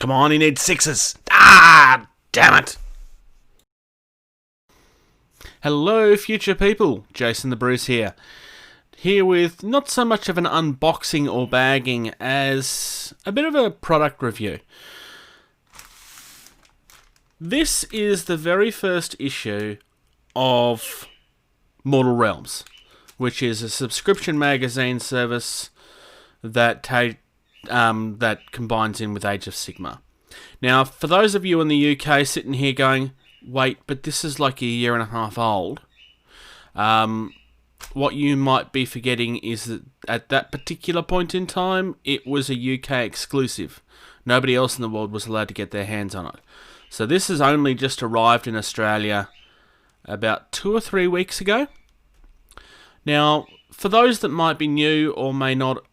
Come on, he needs sixes. Ah, damn it. Hello, future people. Jason the Bruce here. Here with not so much of an unboxing or bagging as a bit of a product review. This is the very first issue of Mortal Realms, which is a subscription magazine service that that combines in with Age of Sigmar. Now, for those of you in the UK sitting here going, wait, but this is like a year and a half old, what you might be forgetting is that at that particular point in time, it was a UK exclusive. Nobody else in the world was allowed to get their hands on it. So this has only just arrived in Australia about 2 or 3 weeks ago. Now, for those that might be new or may not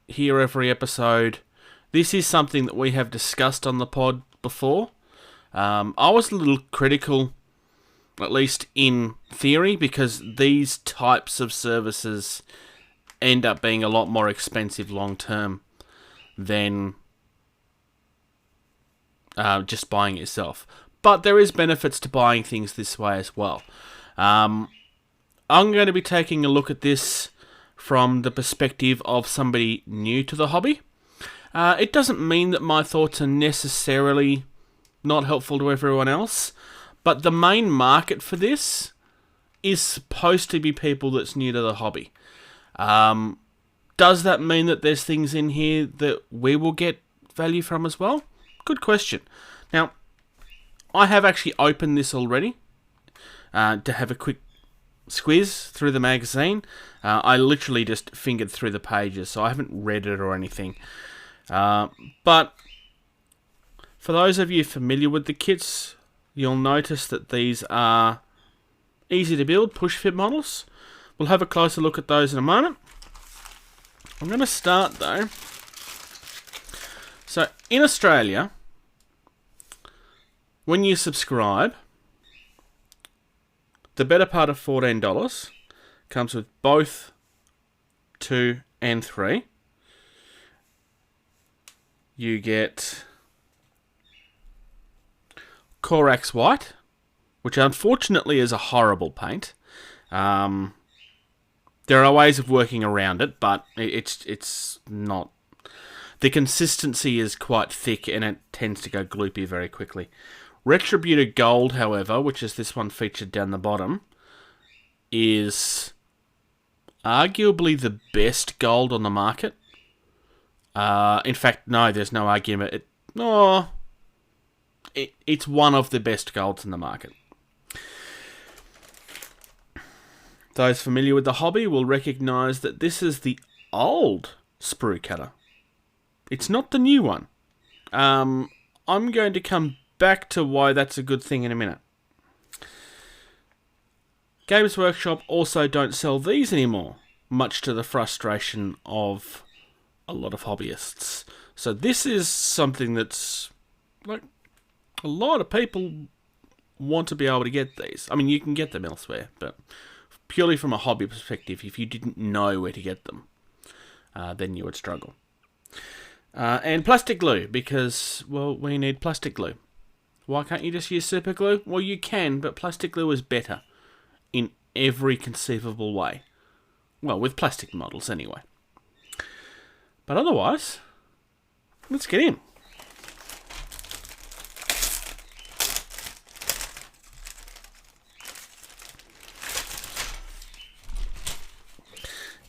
hear every episode, this is something that we have discussed on the pod before. I was a little critical, at least in theory, because these types of services end up being a lot more expensive long term than just buying it yourself. But there is benefits to buying things this way as well. I'm going to be taking a look at this from the perspective of somebody new to the hobby. It doesn't mean that my thoughts are necessarily not helpful to everyone else, but the main market for this is supposed to be people that's new to the hobby. Does that mean that there's things in here that we will get value from as well? Good question. Now, I have actually opened this already to have a quick squiz through the magazine. I literally just fingered through the pages, so I haven't read it or anything. But for those of you familiar with the kits, you'll notice that these are easy to build, push-fit models. We'll have a closer look at those in a moment. I'm going to start though. So in Australia, when you subscribe, the better part of $14 comes with both 2 and 3. You get Corax White, which unfortunately is a horrible paint. There are ways of working around it, but it's not. The consistency is quite thick and it tends to go gloopy very quickly. Retributor Gold, however, which is this one featured down the bottom, is arguably the best gold on the market. In fact, no, there's no argument. It's one of the best golds in the market. Those familiar with the hobby will recognise that this is the old sprue cutter. It's not the new one. I'm going to come back to why that's a good thing in a minute. Games Workshop also don't sell these anymore, much to the frustration of a lot of hobbyists. So this is something that's like a lot of people want to be able to get these. I mean, you can get them elsewhere, but purely from a hobby perspective, if you didn't know where to get them, then you would struggle. And plastic glue, because, well, we need plastic glue. Why can't you just use super glue? Well, you can, but plastic glue is better in every conceivable way. Well, with plastic models anyway. But otherwise, let's get in.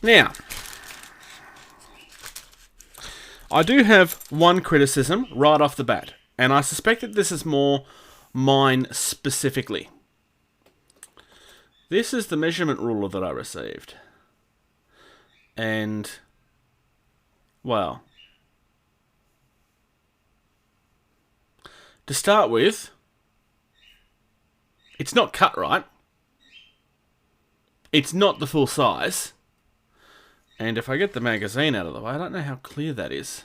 Now, I do have one criticism right off the bat, and I suspect that this is more mine specifically. This is the measurement ruler that I received. And, well, to start with, it's not cut right. It's not the full size. And if I get the magazine out of the way, I don't know how clear that is.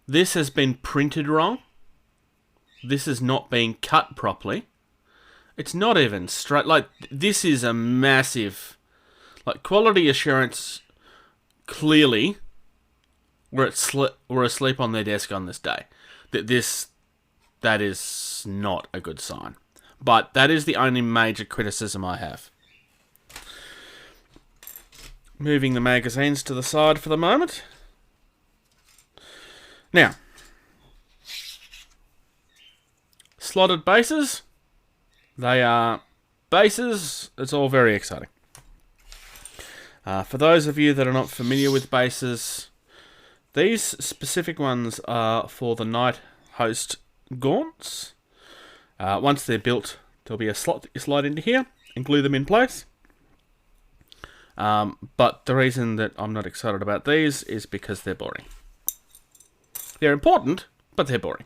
This has been printed wrong. This is not being cut properly. It's not even straight. Like, this is a massive... Like, quality assurance clearly were asleep on their desk on this day. That is not a good sign. But that is the only major criticism I have. Moving the magazines to the side for the moment. Now, slotted bases. They are bases. It's all very exciting. For those of you that are not familiar with bases, these specific ones are for the Night Host gaunts. Once they're built, there'll be a slot that you slide into here and glue them in place. But the reason that I'm not excited about these is because they're boring. They're important, but they're boring.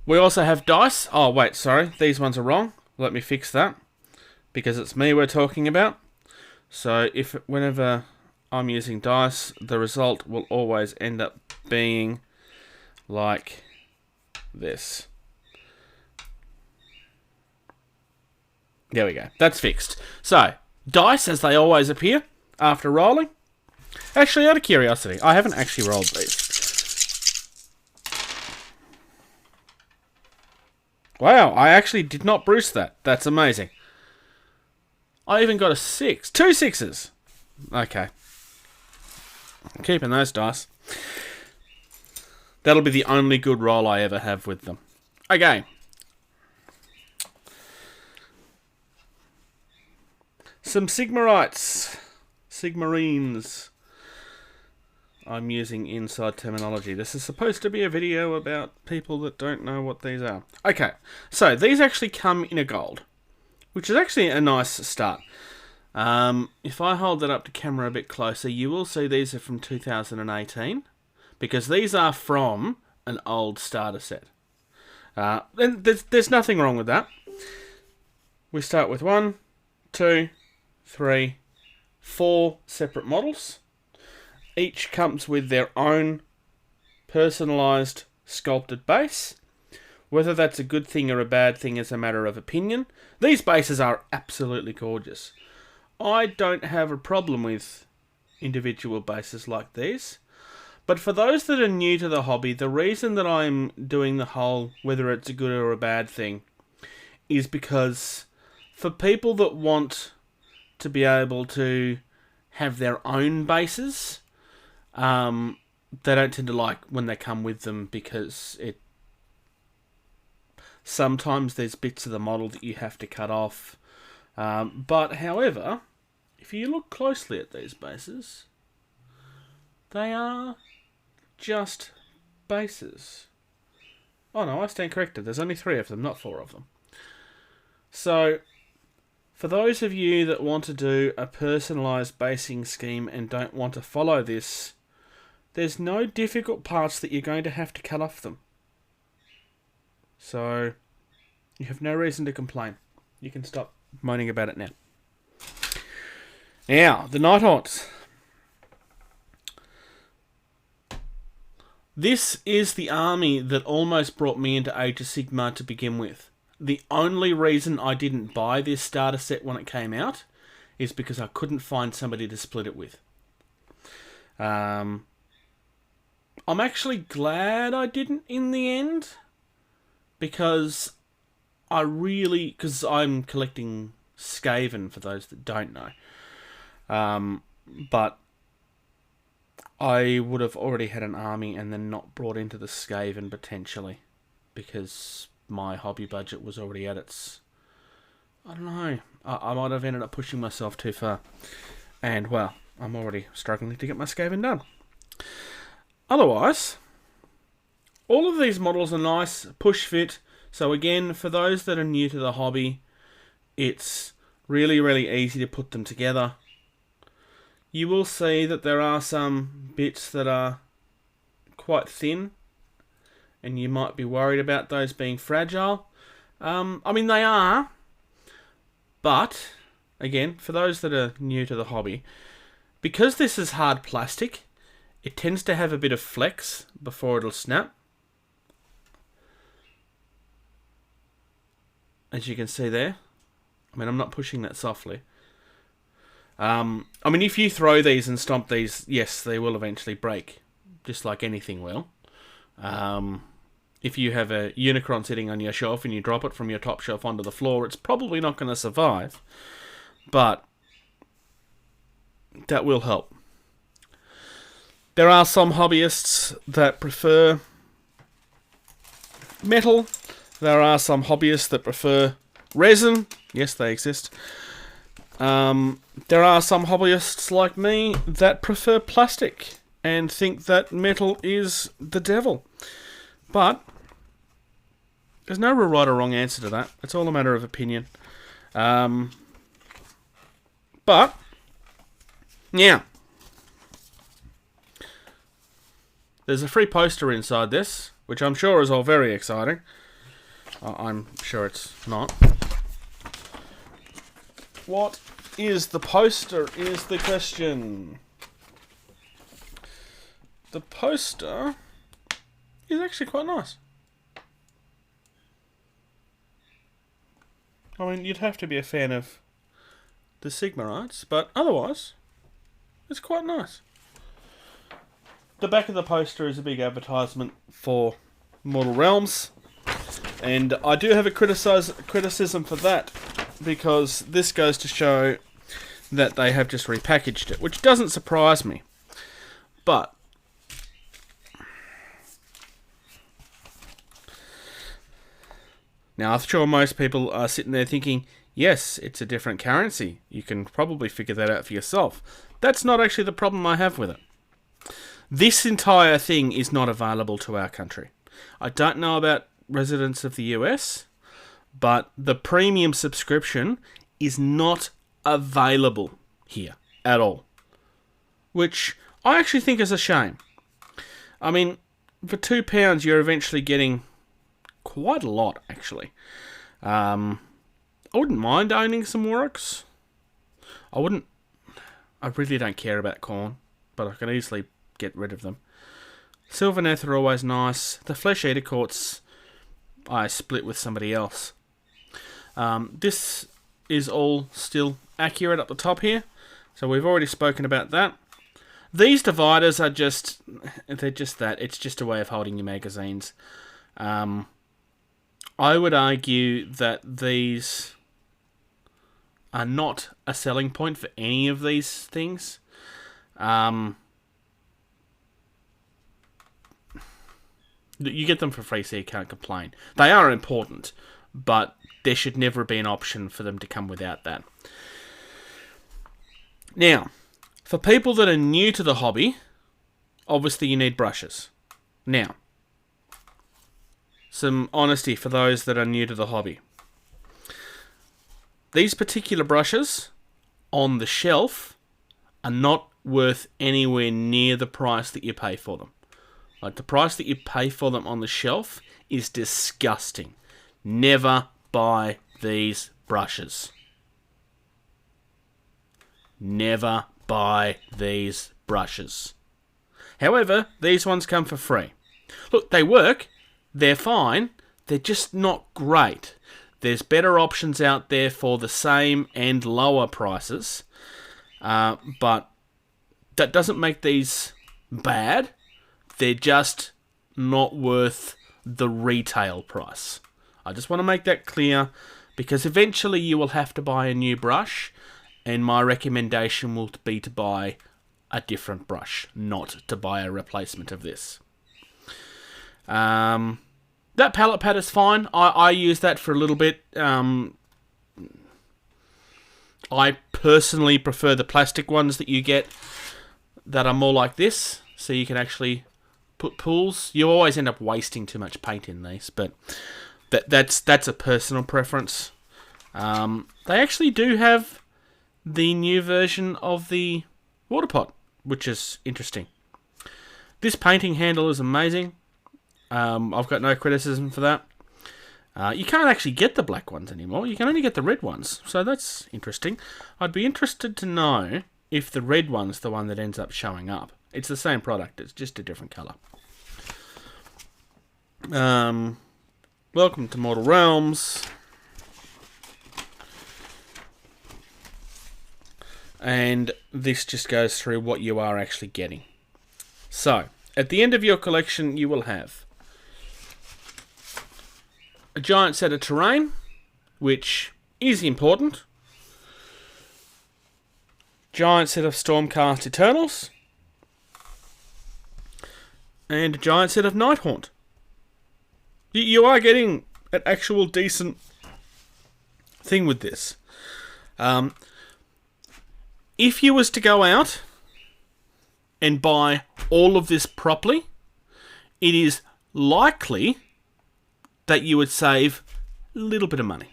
We also have dice. Oh, wait, sorry. These ones are wrong. Let me fix that. Because it's me we're talking about. So whenever I'm using dice, the result will always end up being like this. There we go. That's fixed. So, dice as they always appear after rolling. Actually, out of curiosity, I haven't actually rolled these. Wow, I actually did not Bruce that. That's amazing. I even got a 6. 2 6s. Okay. I'm keeping those dice. That'll be the only good roll I ever have with them. Okay. Some Sigmarites. Sigmarines. I'm using inside terminology. This is supposed to be a video about people that don't know what these are. Okay, so these actually come in a gold, which is actually a nice start. If I hold that up to camera a bit closer, you will see these are from 2018, because these are from an old starter set. And there's nothing wrong with that. We start with 1, 2, 3, 4 separate models. Each comes with their own personalised sculpted base. Whether that's a good thing or a bad thing is a matter of opinion. These bases are absolutely gorgeous. I don't have a problem with individual bases like these. But for those that are new to the hobby, the reason that I'm doing the whole whether it's a good or a bad thing is because for people that want to be able to have their own bases, they don't tend to like when they come with them, because sometimes there's bits of the model that you have to cut off. But however, if you look closely at these bases, they are just bases. Oh no, I stand corrected. There's only 3 of them, not 4 of them. So, for those of you that want to do a personalised basing scheme and don't want to follow this, there's no difficult parts that you're going to have to cut off them. So, you have no reason to complain. You can stop moaning about it now. Now, the Nighthawks. This is the army that almost brought me into Age of Sigmar to begin with. The only reason I didn't buy this starter set when it came out is because I couldn't find somebody to split it with. I'm actually glad I didn't in the end, because I'm collecting Skaven, for those that don't know. But I would have already had an army and then not brought into the Skaven potentially, because my hobby budget was already at its... I don't know. I might have ended up pushing myself too far. And, well, I'm already struggling to get my Skaven done. Otherwise, all of these models are nice, push fit. So again, for those that are new to the hobby, it's really, really easy to put them together. You will see that there are some bits that are quite thin, and you might be worried about those being fragile. I mean, they are, but again, for those that are new to the hobby, because this is hard plastic, it tends to have a bit of flex before it'll snap. As you can see there. I mean, I'm not pushing that softly. I mean, if you throw these and stomp these, yes, they will eventually break, just like anything will. If you have a Unicron sitting on your shelf and you drop it from your top shelf onto the floor, it's probably not going to survive, but that will help. There are some hobbyists that prefer metal. There are some hobbyists that prefer resin. Yes, they exist. There are some hobbyists like me that prefer plastic and think that metal is the devil. But there's no real right or wrong answer to that. It's all a matter of opinion. But, yeah. There's a free poster inside this, which I'm sure is all very exciting. I'm sure it's not. What is the poster is the question. The poster is actually quite nice. I mean, you'd have to be a fan of the Sigmarites, but otherwise, it's quite nice. The back of the poster is a big advertisement for Mortal Realms, and I do have a criticism for that, because this goes to show that they have just repackaged it, which doesn't surprise me. But now, I'm sure most people are sitting there thinking, yes, it's a different currency. You can probably figure that out for yourself. That's not actually the problem I have with it. This entire thing is not available to our country. I don't know about residents of the US, but the premium subscription is not available here at all, which I actually think is a shame. I mean, for £2 you're eventually getting quite a lot, actually. I wouldn't mind owning some orcs. I really don't care about corn, but I can easily get rid of them. Sylvaneth are always nice. The Flesh Eater Courts I split with somebody else. This is all still accurate up the top here, so we've already spoken about that. These dividers are they're just that. It's just a way of holding your magazines. I would argue that these are not a selling point for any of these things. You get them for free, so you can't complain. They are important, but there should never be an option for them to come without that. Now, for people that are new to the hobby, obviously you need brushes. Now, some honesty for those that are new to the hobby. These particular brushes on the shelf are not worth anywhere near the price that you pay for them. Like, the price that you pay for them on the shelf is disgusting. Never buy these brushes. Never buy these brushes. However, these ones come for free. Look, they work. They're fine. They're just not great. There's better options out there for the same and lower prices. But that doesn't make these bad. They're just not worth the retail price. I just want to make that clear, because eventually you will have to buy a new brush, and my recommendation will be to buy a different brush, not to buy a replacement of this. That palette pad is fine. I use that for a little bit. I personally prefer the plastic ones that you get that are more like this, so you can actually put pools. You always end up wasting too much paint in these, but that's a personal preference. They actually do have the new version of the water pot, which is interesting. This painting handle is amazing. I've got no criticism for that. You can't actually get the black ones anymore. You can only get the red ones, so that's interesting. I'd be interested to know if the red one's the one that ends up showing up. It's the same product, it's just a different colour. Welcome to Mortal Realms. and this just goes through what you are actually getting. So, at the end of your collection, you will have a giant set of terrain, which is important. Giant set of Stormcast Eternals. And a giant set of Nighthaunt. You are getting an actual decent thing with this. If you was to go out and buy all of this properly, it is likely that you would save a little bit of money.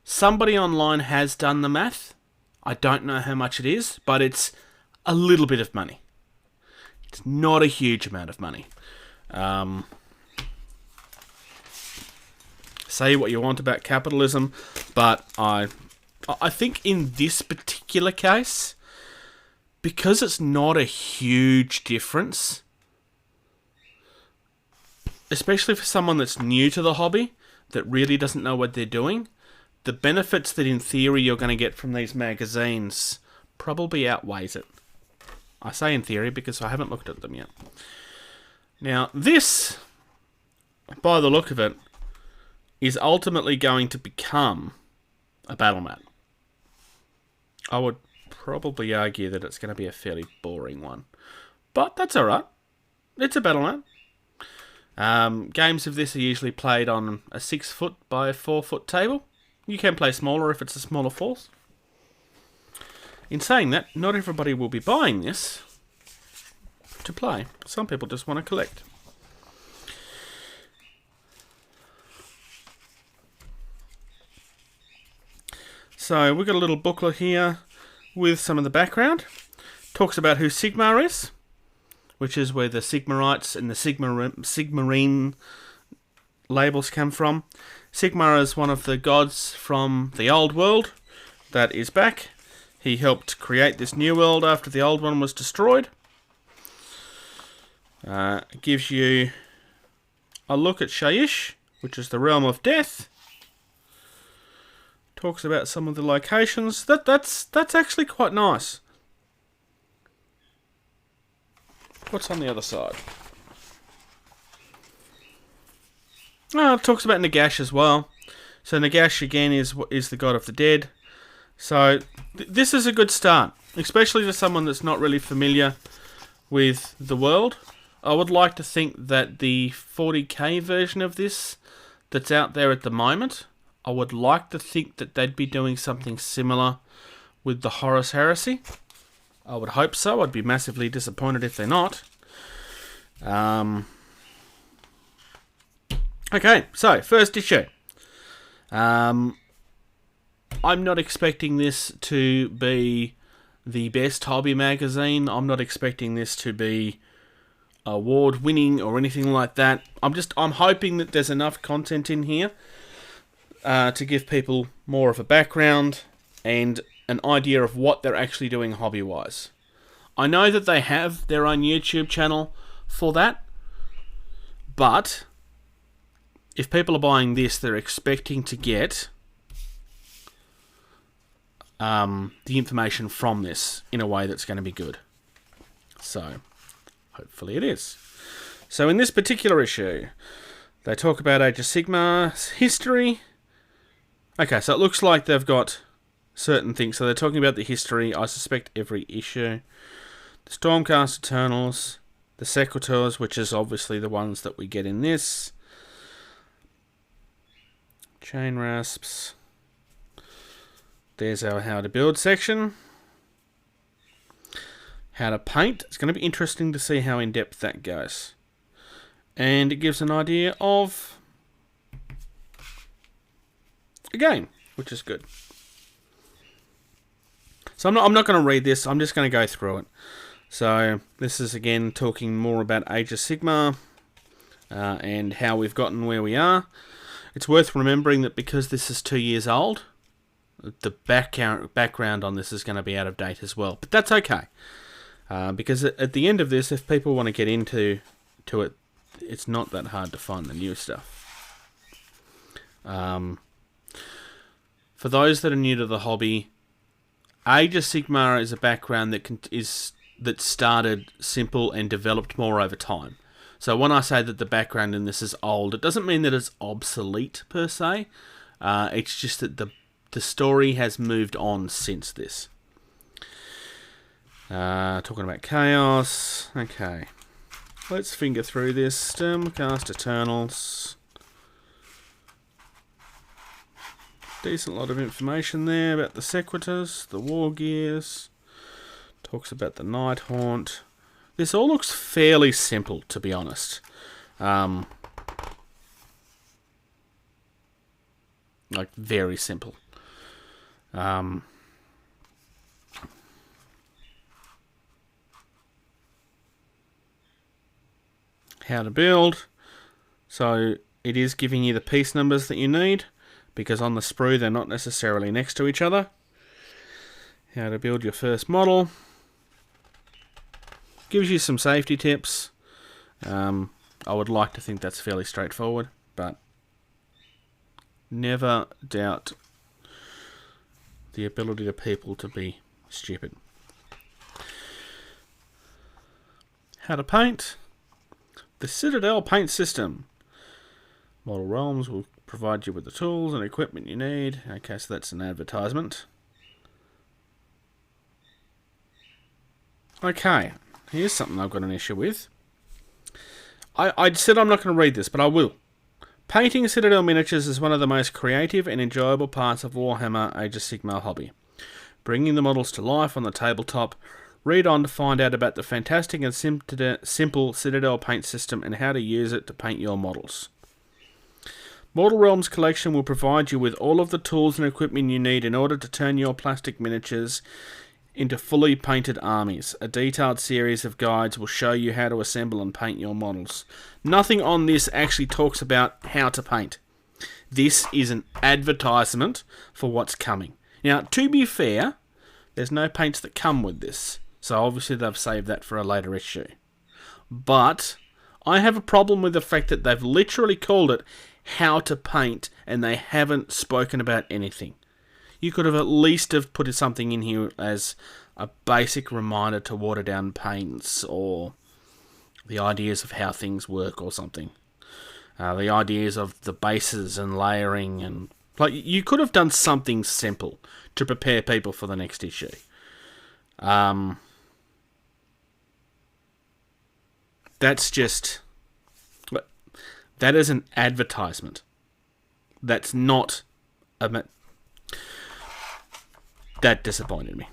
Somebody online has done the math. I don't know how much it is, but it's a little bit of money. It's not a huge amount of money. Say what you want about capitalism, but I think in this particular case, because it's not a huge difference, especially for someone that's new to the hobby, that really doesn't know what they're doing, the benefits that in theory you're going to get from these magazines probably outweighs it. I say in theory because I haven't looked at them yet. Now, this, by the look of it, is ultimately going to become a battle mat. I would probably argue that it's going to be a fairly boring one. But that's alright. It's a battle mat. Games of this are usually played on a 6 foot by 4 foot table. You can play smaller if it's a smaller force. In saying that, not everybody will be buying this to play. Some people just want to collect. So we've got a little booklet here with some of the background. Talks about who Sigmar is, which is where the Sigmarites and the Sigmarine labels come from. Sigmar is one of the gods from the old world that is back. He helped create this new world after the old one was destroyed. It gives you a look at Shaiish, which is the realm of death. Talks about some of the locations. That's actually quite nice. What's on the other side? It talks about Nagash as well. So Nagash again is the god of the dead. So this is a good start, especially to someone that's not really familiar with the world. I would like to think that the 40k version of this that's out there at the moment, I would like to think that they'd be doing something similar with the Horus Heresy. I would hope so. I'd be massively disappointed if they're not. Okay, so first issue. I'm not expecting this to be the best hobby magazine. I'm not expecting this to be award-winning or anything like that. I'm hoping that there's enough content in here to give people more of a background and an idea of what they're actually doing hobby-wise. I know that they have their own YouTube channel for that, but if people are buying this, they're expecting to get the information from this in a way that's going to be good. So, hopefully it is. So in this particular issue, they talk about Age of Sigmar's history. Okay, so it looks like they've got certain things. So they're talking about the history, I suspect, every issue. The Stormcast Eternals, the Sequitors, which is obviously the ones that we get in this. Chain Rasps. There's our how to build section. How to paint. It's going to be interesting to see how in-depth that goes. And it gives an idea of a game, which is good. So I'm not going to read this. I'm just going to go through it. So this is again talking more about Age of Sigmar and how we've gotten where we are. It's worth remembering that because this is 2 years old, the background on this is going to be out of date as well. But that's okay. Because at the end of this, if people want to get into it, it's not that hard to find the new stuff. For those that are new to the hobby, Age of Sigmar is a background that started simple and developed more over time. So when I say that the background in this is old, it doesn't mean that it's obsolete per se. It's just that the story has moved on since this. Talking about chaos. Okay. Let's finger through this. Stormcast Eternals. Decent lot of information there about the Sequitors, the War Gears. Talks about the Night Haunt. This all looks fairly simple, to be honest. Like, very simple. How to build. So, it is giving you the piece numbers that you need, because on the sprue they're not necessarily next to each other. How to build your first model. Gives you some safety tips. I would like to think that's fairly straightforward, but never doubt the ability of people to be stupid. How to paint. The Citadel paint system. Model Realms will provide you with the tools and equipment you need. Okay, so that's an advertisement. Okay, here's something I've got an issue with. I said I'm not going to read this, but I will. Painting Citadel miniatures is one of the most creative and enjoyable parts of Warhammer Age of Sigmar hobby. Bringing the models to life on the tabletop. Read on to find out about the fantastic and simple Citadel paint system and how to use it to paint your models. Mortal Realms collection will provide you with all of the tools and equipment you need in order to turn your plastic miniatures into fully painted armies. A detailed series of guides will show you how to assemble and paint your models. Nothing on this actually talks about how to paint. This is an advertisement for what's coming. Now, to be fair, there's no paints that come with this, so obviously they've saved that for a later issue. But I have a problem with the fact that they've literally called it how to paint and they haven't spoken about anything. You could have at least have put something in here as a basic reminder to water down paints or the ideas of how things work or something. The ideas of the bases and layering and like you could have done something simple to prepare people for the next issue. That's just that is an advertisement. That's not a. That disappointed me.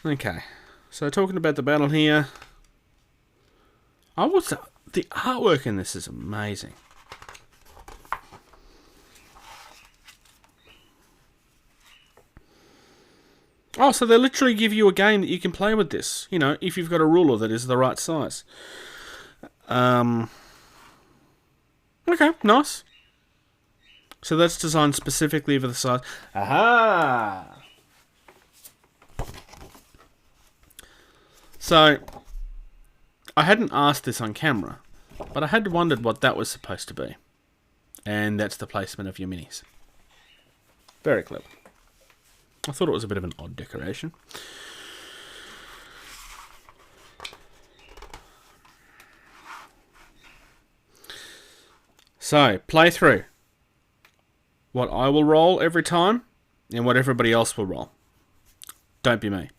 Okay, so talking about the battle here, the artwork in this is amazing. Oh, so they literally give you a game that you can play with this. You know, if you've got a ruler that is the right size. Okay, nice. So that's designed specifically for the size. Aha! So, I hadn't asked this on camera, but I had wondered what that was supposed to be. And that's the placement of your minis. Very clever. I thought it was a bit of an odd decoration. So, playthrough. What I will roll every time, and what everybody else will roll. Don't be me.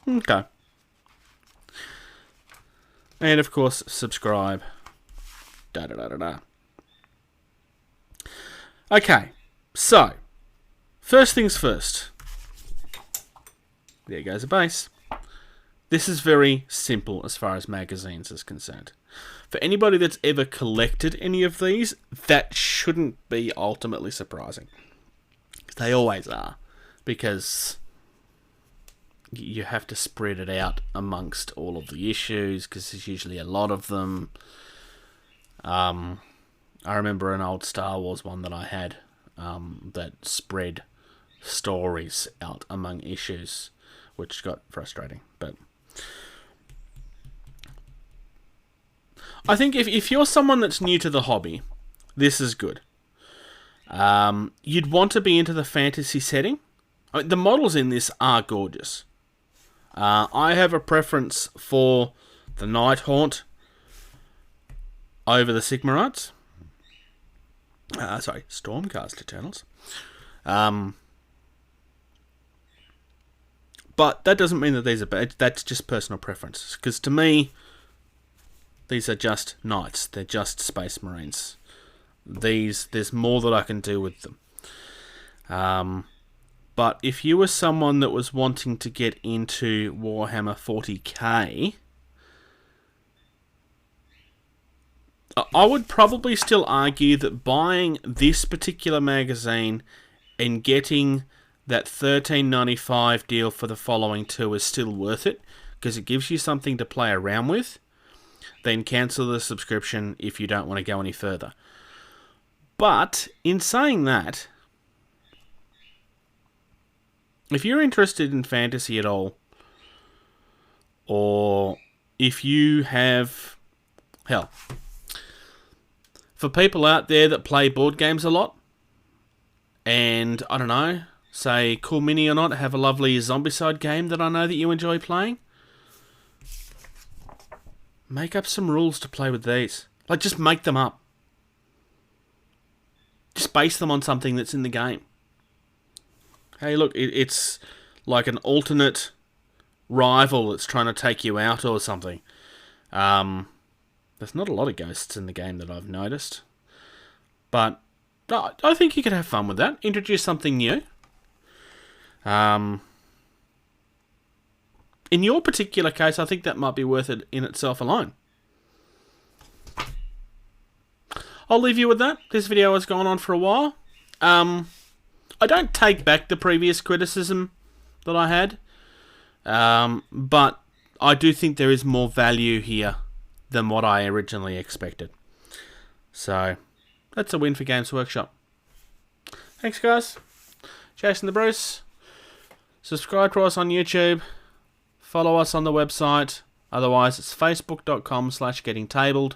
Okay. And of course, subscribe. Da-da-da-da-da. Okay, so, first things first. There goes a base. This is very simple as far as magazines is concerned. For anybody that's ever collected any of these, that shouldn't be ultimately surprising. They always are, because you have to spread it out amongst all of the issues, because there's usually a lot of them. I remember an old Star Wars one that I had that spread stories out among issues, which got frustrating. But I think if you're someone that's new to the hobby this is good. You'd want to be into the fantasy setting. I mean, the models in this are gorgeous. I have a preference for the Nighthaunt over the Sigmarites. Stormcast Eternals. But that doesn't mean that these are bad. That's just personal preference. Because to me, these are just knights. They're just Space Marines. There's more that I can do with them. But if you were someone that was wanting to get into Warhammer 40k, I would probably still argue that buying this particular magazine and getting that $13.95 deal for the following two is still worth it, because it gives you something to play around with. Then cancel the subscription if you don't want to go any further. But in saying that, if you're interested in fantasy at all, or if you have, hell, for people out there that play board games a lot, and, I don't know, say Cool Mini or not, have a lovely Zombicide game that I know that you enjoy playing, make up some rules to play with these. Like, just make them up. Just base them on something that's in the game. Hey, look, it's like an alternate rival that's trying to take you out or something. There's not a lot of ghosts in the game that I've noticed. But I think you could have fun with that. Introduce something new. In your particular case, I think that might be worth it in itself alone. I'll leave you with that. This video has gone on for a while. I don't take back the previous criticism that I had. But I do think there is more value here than what I originally expected. So, that's a win for Games Workshop. Thanks, guys. Jason the Bruce. Subscribe to us on YouTube. Follow us on the website. Otherwise, it's facebook.com/gettingtabled.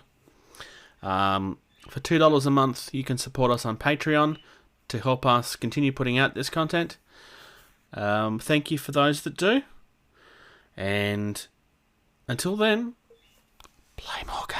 For $2 a month, you can support us on Patreon to help us continue putting out this content. Thank you for those that do. And until then, play more games.